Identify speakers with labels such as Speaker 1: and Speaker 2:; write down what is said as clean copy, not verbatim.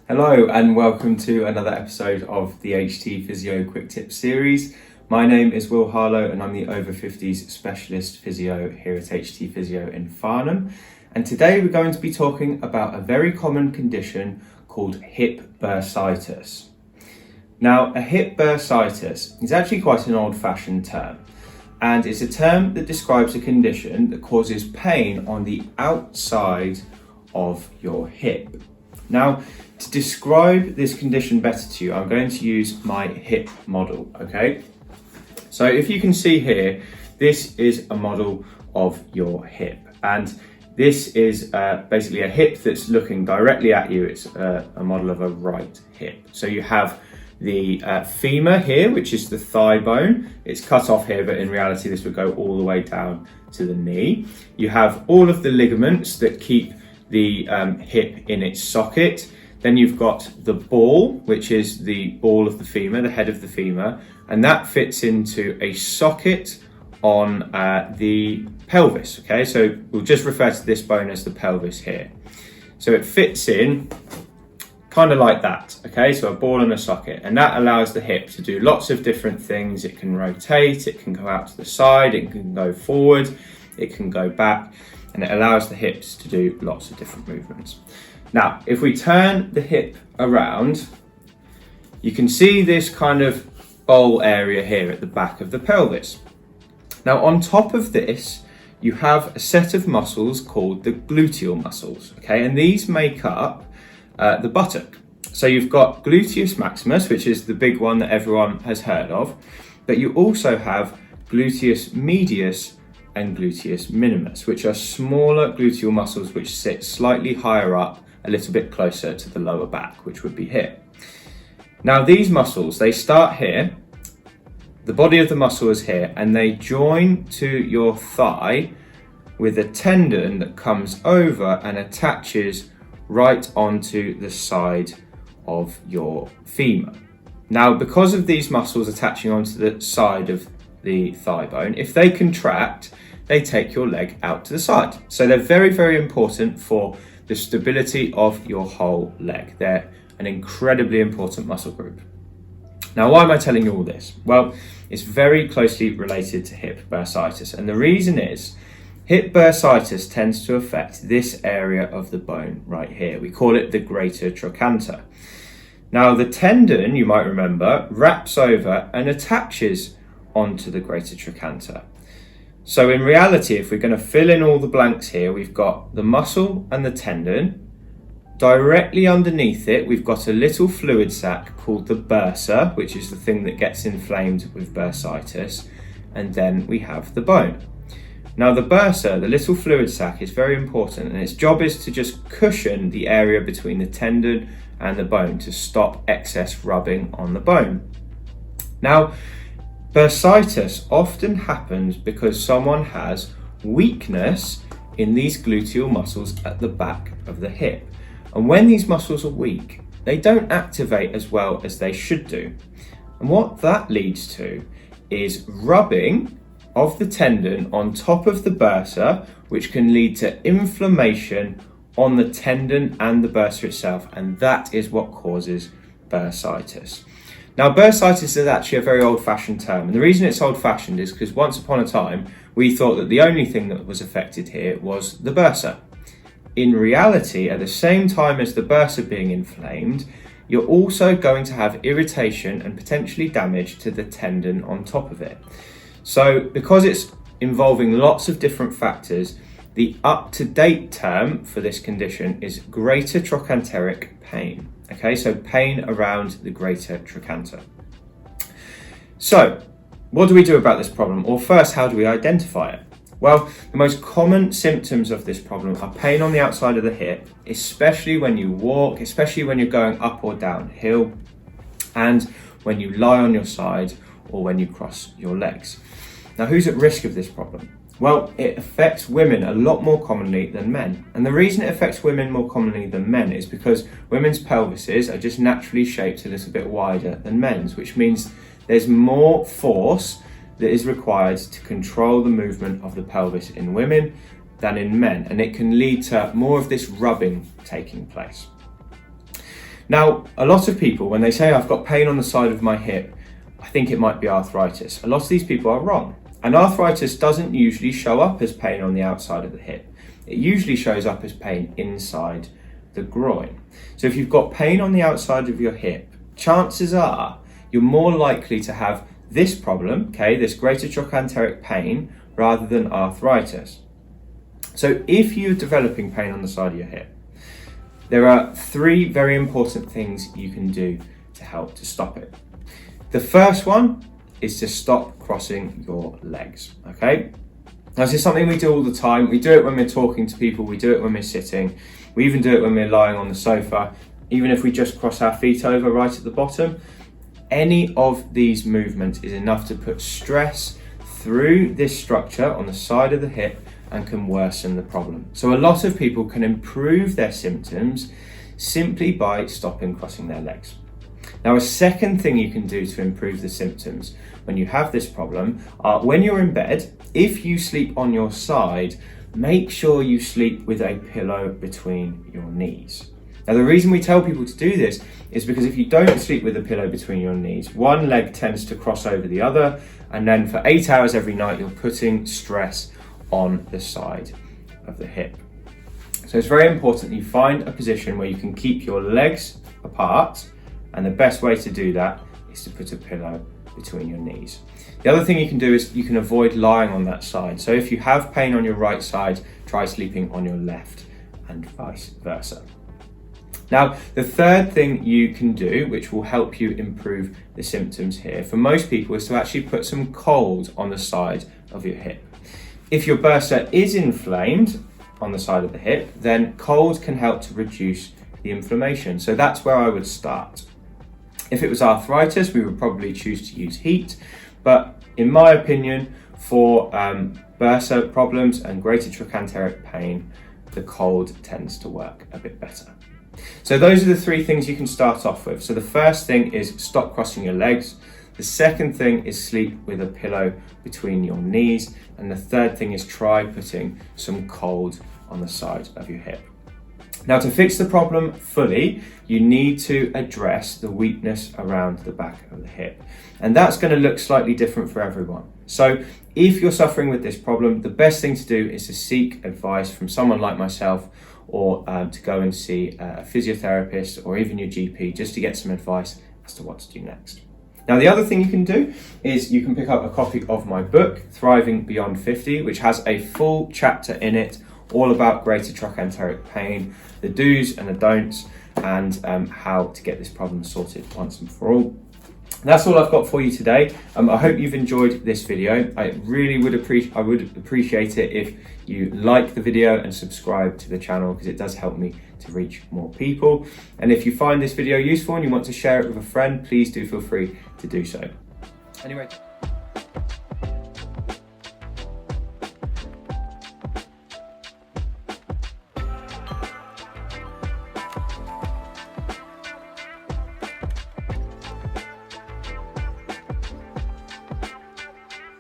Speaker 1: Hello and welcome to another episode of the HT Physio Quick Tips series. My name is Will Harlow and I'm the Over-Fifties Specialist Physio here at HT Physio in Farnham. And today we're going to be talking about a very common condition called hip bursitis. Now, a hip bursitis is actually quite an old-fashioned term, and it's a term that describes a condition that causes pain on the outside of your hip. Now, to describe this condition better to you, I'm going to use my hip model, okay? So if you can see here, this is a model of your hip, and this is basically a hip that's looking directly at you. It's a model of a right hip. So you have the femur here, which is the thigh bone. It's cut off here, but in reality, this would go all the way down to the knee. You have all of the ligaments that keep the hip in its socket. Then you've got the ball, which is the ball of the femur, the head of the femur, and that fits into a socket on the pelvis, okay? So we'll just refer to this bone as the pelvis here. So it fits in kind of like that, okay? So a ball and a socket, and that allows the hip to do lots of different things. It can rotate, it can go out to the side, it can go forward, it can go back, and it allows the hips to do lots of different movements. Now, if we turn the hip around, you can see this kind of bowl area here at the back of the pelvis. Now, on top of this, you have a set of muscles called the gluteal muscles, okay? And these make up the buttock. So you've got gluteus maximus, which is the big one that everyone has heard of, but you also have gluteus medius and gluteus minimus, which are smaller gluteal muscles which sit slightly higher up, a little bit closer to the lower back, which would be here. Now these muscles, they start here, the body of the muscle is here, and they join to your thigh with a tendon that comes over and attaches right onto the side of your femur. Now, because of these muscles attaching onto the side of the thigh bone, if they contract, they take your leg out to the side. So they're very, very important for the stability of your whole leg. They're an incredibly important muscle group. Now, why am I telling you all this? Well, it's very closely related to hip bursitis. And the reason is, hip bursitis tends to affect this area of the bone right here. We call it the greater trochanter. Now, the tendon, you might remember, wraps over and attaches onto the greater trochanter. So in reality, if we're going to fill in all the blanks here, we've got the muscle and the tendon. Directly underneath it, we've got a little fluid sac called the bursa, which is the thing that gets inflamed with bursitis. And then we have the bone. Now the bursa, the little fluid sac, is very important, and its job is to just cushion the area between the tendon and the bone to stop excess rubbing on the bone. Now, bursitis often happens because someone has weakness in these gluteal muscles at the back of the hip. And when these muscles are weak, they don't activate as well as they should do. And what that leads to is rubbing of the tendon on top of the bursa, which can lead to inflammation on the tendon and the bursa itself. And that is what causes bursitis. Now, bursitis is actually a very old-fashioned term, and the reason it's old-fashioned is because once upon a time, we thought that the only thing that was affected here was the bursa. In reality, at the same time as the bursa being inflamed, you're also going to have irritation and potentially damage to the tendon on top of it. So, because it's involving lots of different factors, the up-to-date term for this condition is greater trochanteric pain. Okay, so pain around the greater trochanter. So, what do we do about this problem? Or first, how do we identify it? Well, the most common symptoms of this problem are pain on the outside of the hip, especially when you walk, especially when you're going up or downhill, and when you lie on your side or when you cross your legs. Now, who's at risk of this problem? Well, it affects women a lot more commonly than men. And the reason it affects women more commonly than men is because women's pelvises are just naturally shaped a little bit wider than men's, which means there's more force that is required to control the movement of the pelvis in women than in men. And it can lead to more of this rubbing taking place. Now, a lot of people, when they say I've got pain on the side of my hip, I think it might be arthritis. A lot of these people are wrong. And arthritis doesn't usually show up as pain on the outside of the hip. It usually shows up as pain inside the groin. So if you've got pain on the outside of your hip, chances are you're more likely to have this problem, okay, this greater trochanteric pain, rather than arthritis. So if you're developing pain on the side of your hip, there are 3 very important things you can do to help to stop it. The first one is to stop crossing your legs, okay? Now, this is something we do all the time. We do it when we're talking to people, we do it when we're sitting, we even do it when we're lying on the sofa, even if we just cross our feet over right at the bottom. Any of these movements is enough to put stress through this structure on the side of the hip and can worsen the problem. So a lot of people can improve their symptoms simply by stopping crossing their legs. Now, a second thing you can do to improve the symptoms when you have this problem are when you're in bed, if you sleep on your side, make sure you sleep with a pillow between your knees. Now, the reason we tell people to do this is because if you don't sleep with a pillow between your knees, one leg tends to cross over the other, and then for 8 hours every night, you're putting stress on the side of the hip. So it's very important that you find a position where you can keep your legs apart, and the best way to do that is to put a pillow between your knees. The other thing you can do is you can avoid lying on that side. So if you have pain on your right side, try sleeping on your left and vice versa. Now, the third thing you can do, which will help you improve the symptoms here, for most people, is to actually put some cold on the side of your hip. If your bursa is inflamed on the side of the hip, then cold can help to reduce the inflammation. So that's where I would start. If it was arthritis, we would probably choose to use heat. But in my opinion, for bursa problems and greater trochanteric pain, the cold tends to work a bit better. So those are the 3 things you can start off with. So the first thing is stop crossing your legs. The second thing is sleep with a pillow between your knees. And the third thing is try putting some cold on the side of your hip. Now, to fix the problem fully, you need to address the weakness around the back of the hip. And that's going to look slightly different for everyone. So if you're suffering with this problem, the best thing to do is to seek advice from someone like myself, or to go and see a physiotherapist or even your GP, just to get some advice as to what to do next. Now, the other thing you can do is you can pick up a copy of my book, Thriving Beyond 50, which has a full chapter in it all about greater trochanteric pain, the do's and the don'ts, and how to get this problem sorted once and for all. That's all I've got for you today. I hope you've enjoyed this video. I would appreciate it if you like the video and subscribe to the channel, because it does help me to reach more people. And if you find this video useful and you want to share it with a friend, please do feel free to do so. Anyway.